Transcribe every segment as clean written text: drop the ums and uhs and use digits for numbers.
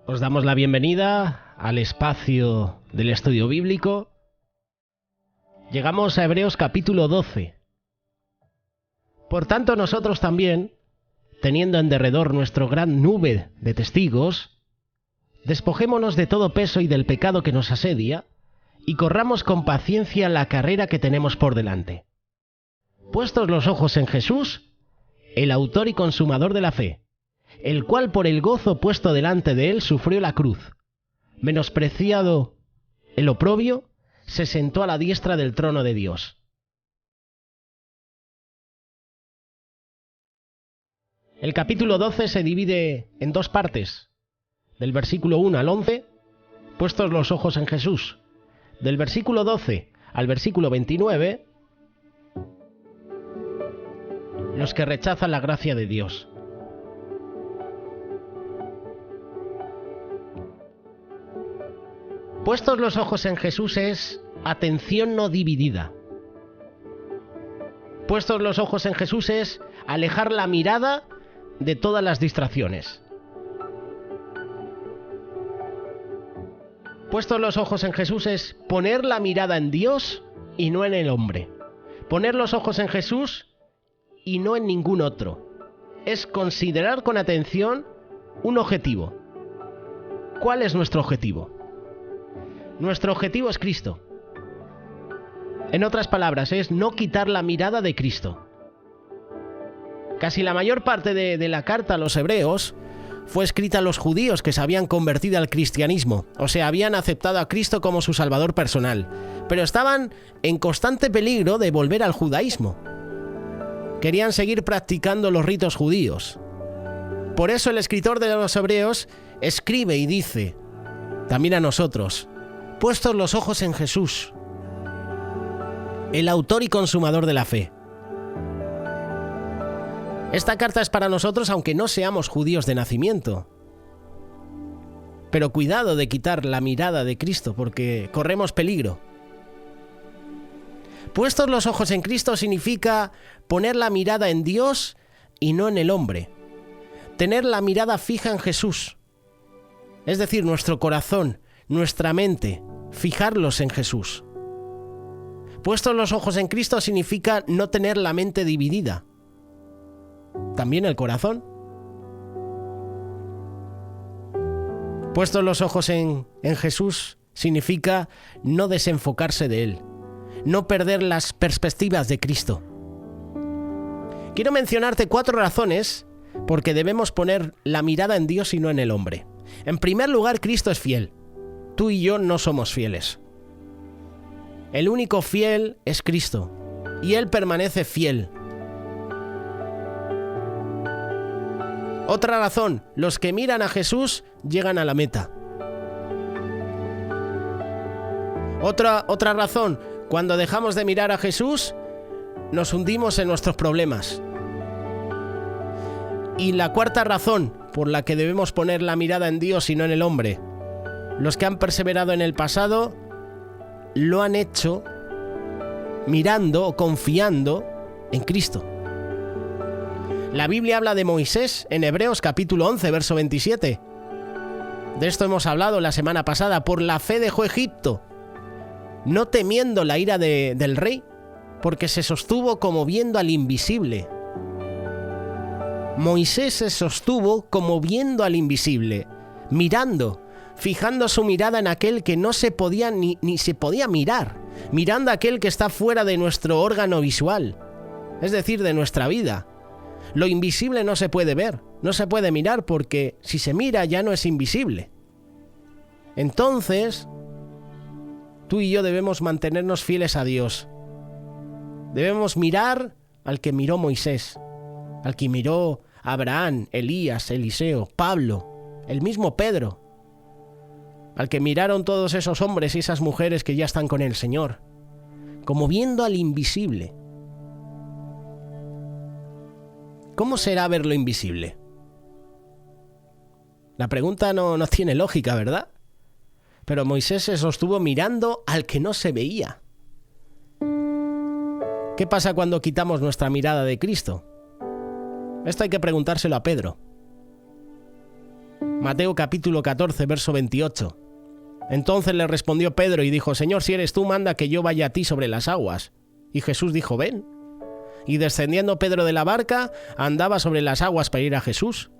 Os damos la bienvenida al espacio del estudio bíblico. Llegamos a Hebreos capítulo 12. Por tanto, nosotros también, teniendo en derredor nuestra gran nube de testigos, despojémonos de todo peso y del pecado que nos asedia, y corramos con paciencia la carrera que tenemos por delante. Puestos los ojos en Jesús, el autor y consumador de la fe, el cual por el gozo puesto delante de él sufrió la cruz, menospreciado el oprobio, se sentó a la diestra del trono de Dios. El capítulo 12 se divide en dos partes, del versículo 1 al 11, puestos los ojos en Jesús. Del versículo 12 al versículo 29, los que rechazan la gracia de Dios. Puestos los ojos en Jesús es atención no dividida. Puestos los ojos en Jesús es alejar la mirada de todas las distracciones. Puestos los ojos en Jesús es poner la mirada en Dios y no en el hombre. Poner los ojos en Jesús y no en ningún otro. Es considerar con atención un objetivo. ¿Cuál es nuestro objetivo? Nuestro objetivo es Cristo. En otras palabras, es no quitar la mirada de Cristo. Casi la mayor parte de la carta a los hebreos fue escrita a los judíos que se habían convertido al cristianismo, o sea, habían aceptado a Cristo como su salvador personal, pero estaban en constante peligro de volver al judaísmo. Querían seguir practicando los ritos judíos. Por eso el escritor de los hebreos escribe y dice, también a nosotros, puestos los ojos en Jesús, el autor y consumador de la fe. Esta carta es para nosotros aunque no seamos judíos de nacimiento. Pero cuidado de quitar la mirada de Cristo porque corremos peligro. Puestos los ojos en Cristo significa poner la mirada en Dios y no en el hombre. Tener la mirada fija en Jesús. Es decir, nuestro corazón, nuestra mente, fijarlos en Jesús. Puestos los ojos en Cristo significa no tener la mente dividida. También el corazón. Puestos los ojos en Jesús significa no desenfocarse de Él, no perder las perspectivas de Cristo. Quiero mencionarte 4 razones porque debemos poner la mirada en Dios y no en el hombre. En primer lugar, Cristo es fiel. Tú y yo no somos fieles. El único fiel es Cristo, y Él permanece fiel. Otra razón, los que miran a Jesús llegan a la meta. Otra razón, cuando dejamos de mirar a Jesús, nos hundimos en nuestros problemas. Y la cuarta razón por la que debemos poner la mirada en Dios y no en el hombre, los que han perseverado en el pasado lo han hecho mirando o confiando en Cristo. La Biblia habla de Moisés en Hebreos capítulo 11, verso 27. De esto hemos hablado la semana pasada. Por la fe dejó Egipto, no temiendo la ira del rey, porque se sostuvo como viendo al invisible. Moisés se sostuvo como viendo al invisible, mirando, fijando su mirada en aquel que no se podía ni se podía mirar, mirando a aquel que está fuera de nuestro órgano visual, es decir, de nuestra vida. Lo invisible no se puede ver, no se puede mirar porque si se mira ya no es invisible. Entonces, tú y yo debemos mantenernos fieles a Dios. Debemos mirar al que miró Moisés, al que miró Abraham, Elías, Eliseo, Pablo, el mismo Pedro, al que miraron todos esos hombres y esas mujeres que ya están con el Señor, como viendo al invisible. ¿Cómo será ver lo invisible? La pregunta no tiene lógica, ¿verdad? Pero Moisés se sostuvo mirando al que no se veía. ¿Qué pasa cuando quitamos nuestra mirada de Cristo? Esto hay que preguntárselo a Pedro. Mateo capítulo 14, verso 28. Entonces le respondió Pedro y dijo: Señor, si eres tú, manda que yo vaya a ti sobre las aguas. Y Jesús dijo: ven. Y descendiendo Pedro de la barca, andaba sobre las aguas para ir a Jesús.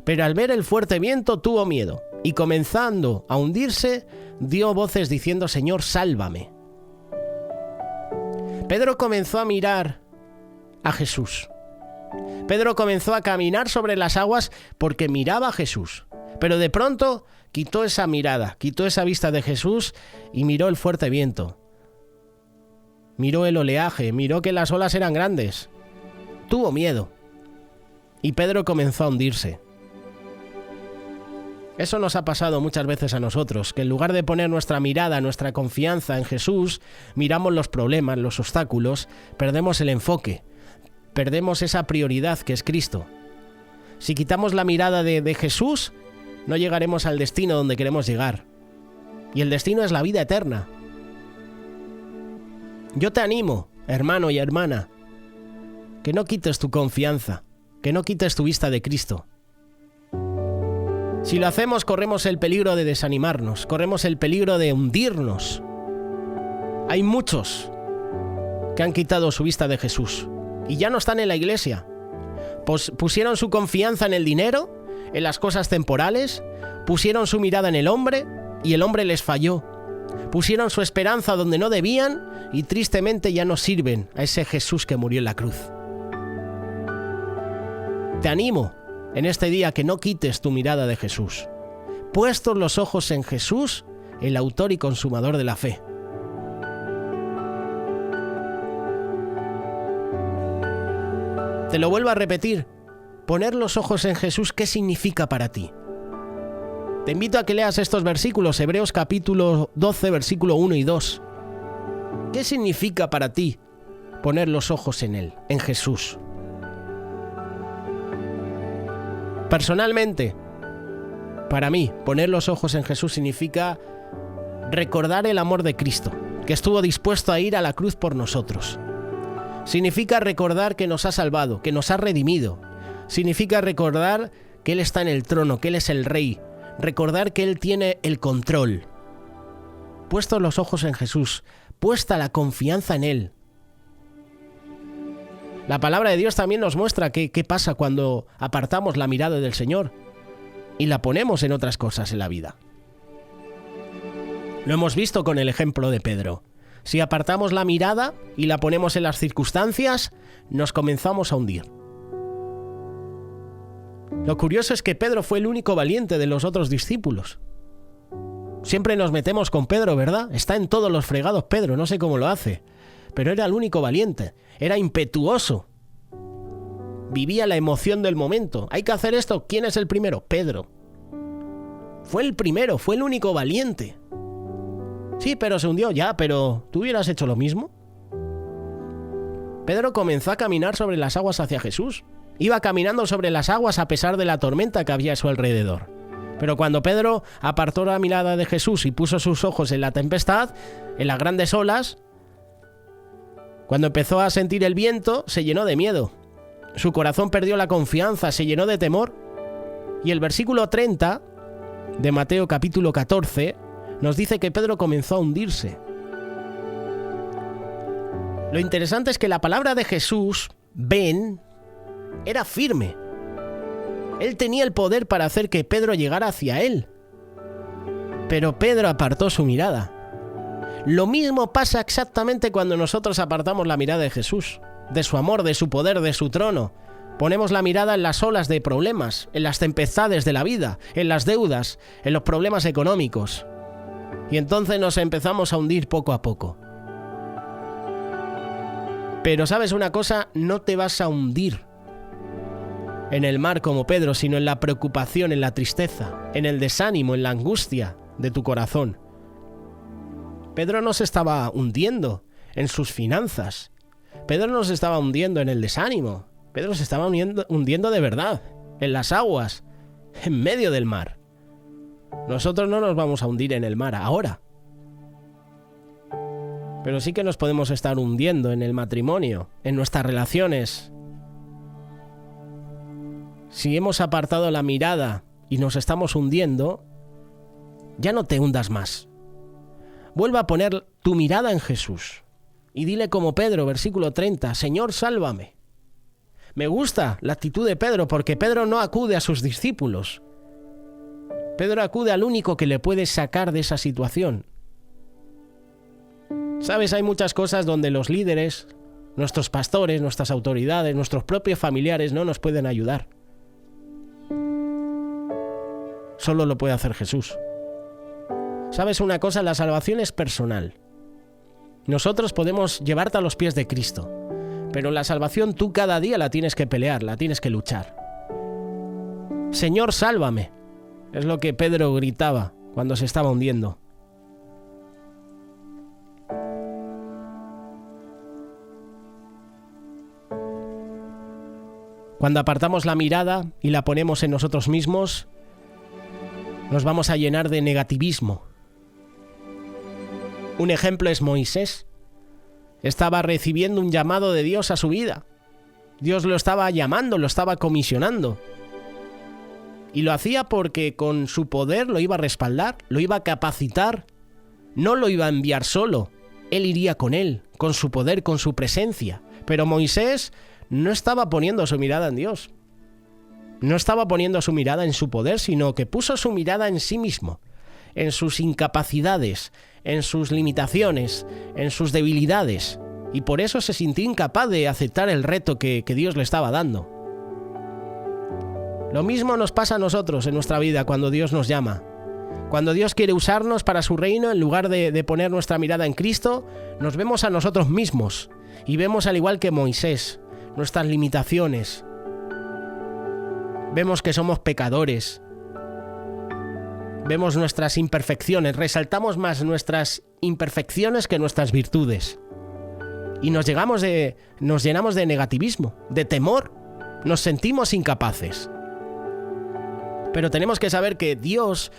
Pero al ver el fuerte viento tuvo miedo, y comenzando a hundirse, dio voces diciendo: Señor, sálvame. Pedro comenzó a mirar a Jesús. Pedro comenzó a caminar sobre las aguas porque miraba a Jesús. Pero de pronto quitó esa mirada, quitó esa vista de Jesús y miró el fuerte viento. Miró el oleaje, miró que las olas eran grandes. Tuvo miedo. Y Pedro comenzó a hundirse. Eso nos ha pasado muchas veces a nosotros, que en lugar de poner nuestra mirada, nuestra confianza en Jesús, miramos los problemas, los obstáculos, perdemos el enfoque, perdemos esa prioridad que es Cristo. Si quitamos la mirada de Jesús, no llegaremos al destino donde queremos llegar. Y el destino es la vida eterna. Yo te animo, hermano y hermana, que no quites tu confianza, que no quites tu vista de Cristo. Si lo hacemos, corremos el peligro de desanimarnos, corremos el peligro de hundirnos. Hay muchos que han quitado su vista de Jesús y ya no están en la iglesia. Pues pusieron su confianza en el dinero, en las cosas temporales, pusieron su mirada en el hombre y el hombre les falló. Pusieron su esperanza donde no debían y tristemente ya no sirven a ese Jesús que murió en la cruz. Te animo en este día que no quites tu mirada de Jesús. Puestos los ojos en Jesús, el autor y consumador de la fe. Te lo vuelvo a repetir. Poner los ojos en Jesús, ¿qué significa para ti? Te invito a que leas estos versículos, Hebreos capítulo 12, versículo 1 y 2. ¿Qué significa para ti poner los ojos en Él, en Jesús? Personalmente, para mí, poner los ojos en Jesús significa recordar el amor de Cristo, que estuvo dispuesto a ir a la cruz por nosotros. Significa recordar que nos ha salvado, que nos ha redimido. Significa recordar que Él está en el trono, que Él es el Rey. Recordar que Él tiene el control. Puestos los ojos en Jesús, puesta la confianza en Él. La palabra de Dios también nos muestra qué pasa cuando apartamos la mirada del Señor y la ponemos en otras cosas en la vida. Lo hemos visto con el ejemplo de Pedro. Si apartamos la mirada y la ponemos en las circunstancias, nos comenzamos a hundir. Lo curioso es que Pedro fue el único valiente de los otros discípulos. Siempre nos metemos con Pedro, ¿verdad? Está en todos los fregados Pedro, no sé cómo lo hace. Pero era el único valiente, era impetuoso. Vivía la emoción del momento. ¿Hay que hacer esto? ¿Quién es el primero? Pedro. Fue el primero, fue el único valiente. Sí, pero se hundió ya, pero ¿tú hubieras hecho lo mismo? Pedro comenzó a caminar sobre las aguas hacia Jesús. Iba caminando sobre las aguas a pesar de la tormenta que había a su alrededor. Pero cuando Pedro apartó la mirada de Jesús y puso sus ojos en la tempestad, en las grandes olas, cuando empezó a sentir el viento, se llenó de miedo. Su corazón perdió la confianza, se llenó de temor. Y el versículo 30 de Mateo capítulo 14 nos dice que Pedro comenzó a hundirse. Lo interesante es que la palabra de Jesús, ven, era firme. Él tenía el poder para hacer que Pedro llegara hacia él. Pero Pedro apartó su mirada. Lo mismo pasa exactamente cuando nosotros apartamos la mirada de Jesús, de su amor, de su poder, de su trono. Ponemos la mirada en las olas de problemas, en las tempestades de la vida, en las deudas, en los problemas económicos. Y entonces nos empezamos a hundir poco a poco. Pero ¿sabes una cosa? No te vas a hundir en el mar como Pedro, sino en la preocupación, en la tristeza, en el desánimo, en la angustia de tu corazón. Pedro no se estaba hundiendo en sus finanzas. Pedro no se estaba hundiendo en el desánimo. Pedro se estaba hundiendo de verdad, en las aguas, en medio del mar. Nosotros no nos vamos a hundir en el mar ahora. Pero sí que nos podemos estar hundiendo en el matrimonio, en nuestras relaciones. Si hemos apartado la mirada y nos estamos hundiendo, ya no te hundas más. Vuelve a poner tu mirada en Jesús y dile como Pedro, versículo 30, Señor, sálvame. Me gusta la actitud de Pedro porque Pedro no acude a sus discípulos. Pedro acude al único que le puede sacar de esa situación. Sabes, hay muchas cosas donde los líderes, nuestros pastores, nuestras autoridades, nuestros propios familiares no nos pueden ayudar. Solo lo puede hacer Jesús. ¿Sabes una cosa? La salvación es personal. Nosotros podemos llevarte a los pies de Cristo, pero la salvación tú cada día la tienes que pelear, la tienes que luchar. Señor, sálvame. Es lo que Pedro gritaba cuando se estaba hundiendo. Cuando apartamos la mirada y la ponemos en nosotros mismos, nos vamos a llenar de negativismo. Un ejemplo es Moisés. Estaba recibiendo un llamado de Dios a su vida. Dios lo estaba llamando, lo estaba comisionando. Y lo hacía porque con su poder lo iba a respaldar, lo iba a capacitar. No lo iba a enviar solo. Él iría con él, con su poder, con su presencia. Pero Moisés no estaba poniendo su mirada en Dios. No estaba poniendo su mirada en su poder, sino que puso su mirada en sí mismo, en sus incapacidades, en sus limitaciones, en sus debilidades. Y por eso se sintió incapaz de aceptar el reto que Dios le estaba dando. Lo mismo nos pasa a nosotros en nuestra vida cuando Dios nos llama. Cuando Dios quiere usarnos para su reino, en lugar de poner nuestra mirada en Cristo, nos vemos a nosotros mismos y vemos, al igual que Moisés, nuestras limitaciones. Vemos que somos pecadores. Vemos nuestras imperfecciones, resaltamos más nuestras imperfecciones que nuestras virtudes. Y nos llenamos de negativismo, de temor. Nos sentimos incapaces. Pero tenemos que saber que Dios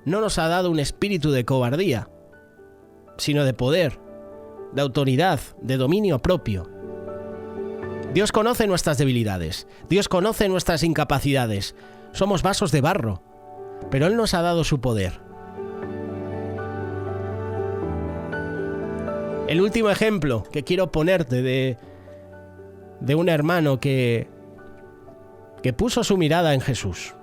no nos ha dado un espíritu de cobardía, sino de poder, de autoridad, de dominio propio. Dios conoce nuestras debilidades, Dios conoce nuestras incapacidades. Somos vasos de barro, pero Él nos ha dado su poder. El último ejemplo que quiero ponerte de un hermano que puso su mirada en Jesús.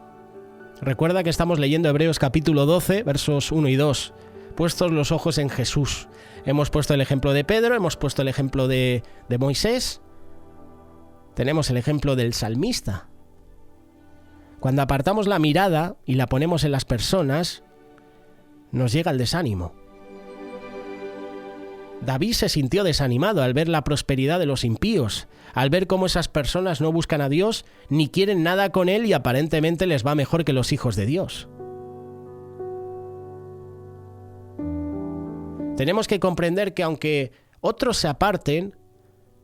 Recuerda que estamos leyendo Hebreos capítulo 12, versos 1 y 2. Puestos los ojos en Jesús. Hemos puesto el ejemplo de Pedro, hemos puesto el ejemplo de Moisés. Tenemos el ejemplo del salmista. Cuando apartamos la mirada y la ponemos en las personas, nos llega el desánimo. David se sintió desanimado al ver la prosperidad de los impíos, al ver cómo esas personas no buscan a Dios ni quieren nada con Él y aparentemente les va mejor que los hijos de Dios. Tenemos que comprender que aunque otros se aparten,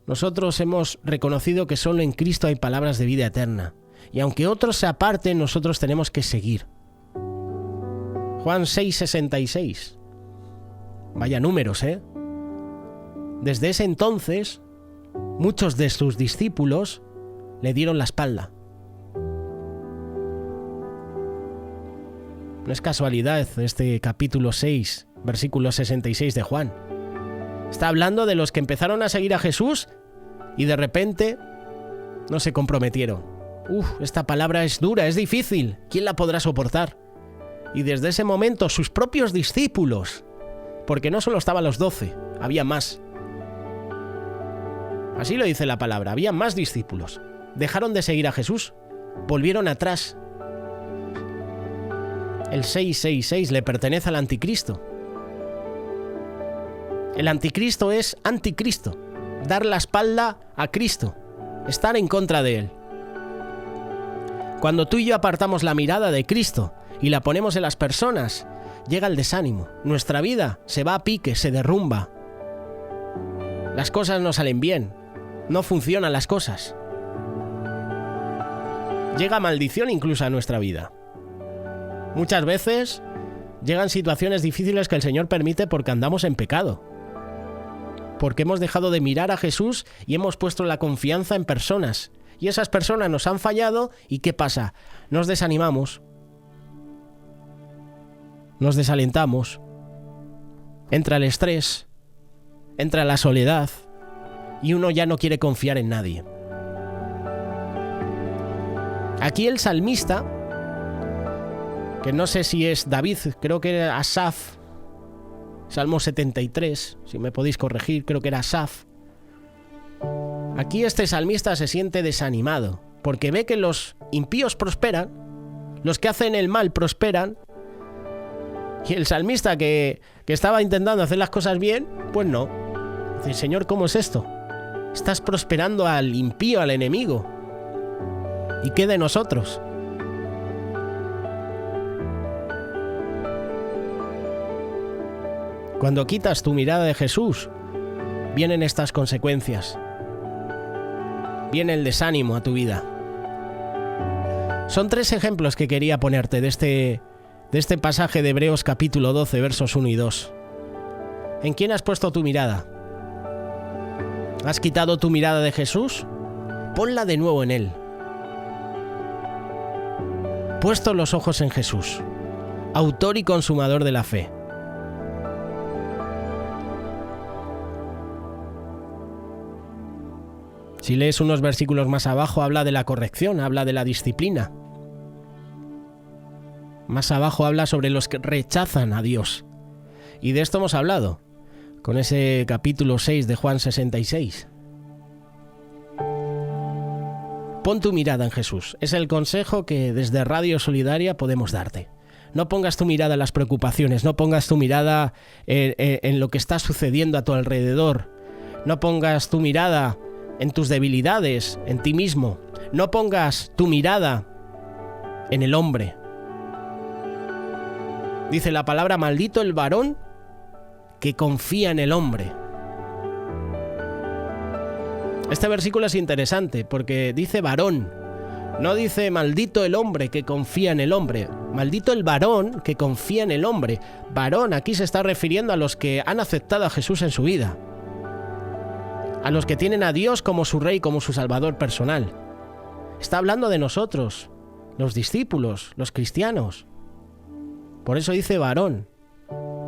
nosotros hemos reconocido que solo en Cristo hay palabras de vida eterna. Y aunque otros se aparten, nosotros tenemos que seguir. Juan 6:66. Vaya números, ¿eh? Desde ese entonces, muchos de sus discípulos le dieron la espalda. No es casualidad este capítulo 6, versículo 66 de Juan. Está hablando de los que empezaron a seguir a Jesús y de repente no se comprometieron. Esta palabra es dura, es difícil. ¿Quién la podrá soportar? Y desde ese momento sus propios discípulos, porque no solo estaban los 12, había más. Así lo dice la palabra, había más discípulos. Dejaron de seguir a Jesús, volvieron atrás. El 666 le pertenece al anticristo. El anticristo es anticristo, dar la espalda a Cristo, estar en contra de Él. Cuando tú y yo apartamos la mirada de Cristo y la ponemos en las personas, llega el desánimo. Nuestra vida se va a pique, se derrumba. Las cosas no salen bien, no funcionan las cosas. Llega maldición incluso a nuestra vida. Muchas veces llegan situaciones difíciles que el Señor permite porque andamos en pecado. Porque hemos dejado de mirar a Jesús y hemos puesto la confianza en personas. Y esas personas nos han fallado y ¿qué pasa? Nos desanimamos, nos desalentamos, entra el estrés, entra la soledad y uno ya no quiere confiar en nadie. Aquí el salmista, que no sé si es David, creo que era Asaf, Salmo 73, si me podéis corregir, creo que era Asaf. Aquí este salmista se siente desanimado, porque ve que los impíos prosperan, los que hacen el mal prosperan, y el salmista que estaba intentando hacer las cosas bien, pues no. Dice, Señor, ¿cómo es esto? Estás prosperando al impío, al enemigo. ¿Y qué de nosotros? Cuando quitas tu mirada de Jesús, vienen estas consecuencias. Viene el desánimo a tu vida. Son 3 ejemplos que quería ponerte de este pasaje de Hebreos capítulo 12, versos 1 y 2. ¿En quién has puesto tu mirada? ¿Has quitado tu mirada de Jesús? Ponla de nuevo en Él. Puesto los ojos en Jesús, autor y consumador de la fe. Si lees unos versículos más abajo, habla de la corrección, habla de la disciplina. Más abajo habla sobre los que rechazan a Dios. Y de esto hemos hablado, con ese capítulo 6 de Juan 66. Pon tu mirada en Jesús. Es el consejo que desde Radio Solidaria podemos darte. No pongas tu mirada en las preocupaciones, no pongas tu mirada en lo que está sucediendo a tu alrededor. No pongas tu mirada en tus debilidades, en ti mismo. No pongas tu mirada en el hombre. Dice la palabra, maldito el varón que confía en el hombre. Este versículo es interesante porque dice varón, no dice maldito el hombre que confía en el hombre, maldito el varón que confía en el hombre. Varón aquí se está refiriendo a los que han aceptado a Jesús en su vida, a los que tienen a Dios como su Rey, como su Salvador personal. Está hablando de nosotros, los discípulos, los cristianos. Por eso dice varón.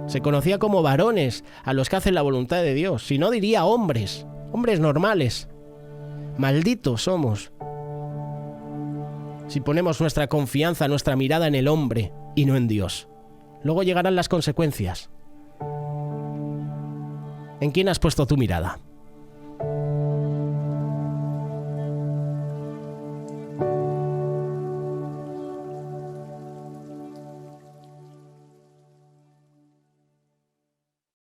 Se conocía como varones a los que hacen la voluntad de Dios. Si no, diría hombres, hombres normales. Malditos somos si ponemos nuestra confianza, nuestra mirada en el hombre y no en Dios. Luego llegarán las consecuencias. ¿En quién has puesto tu mirada?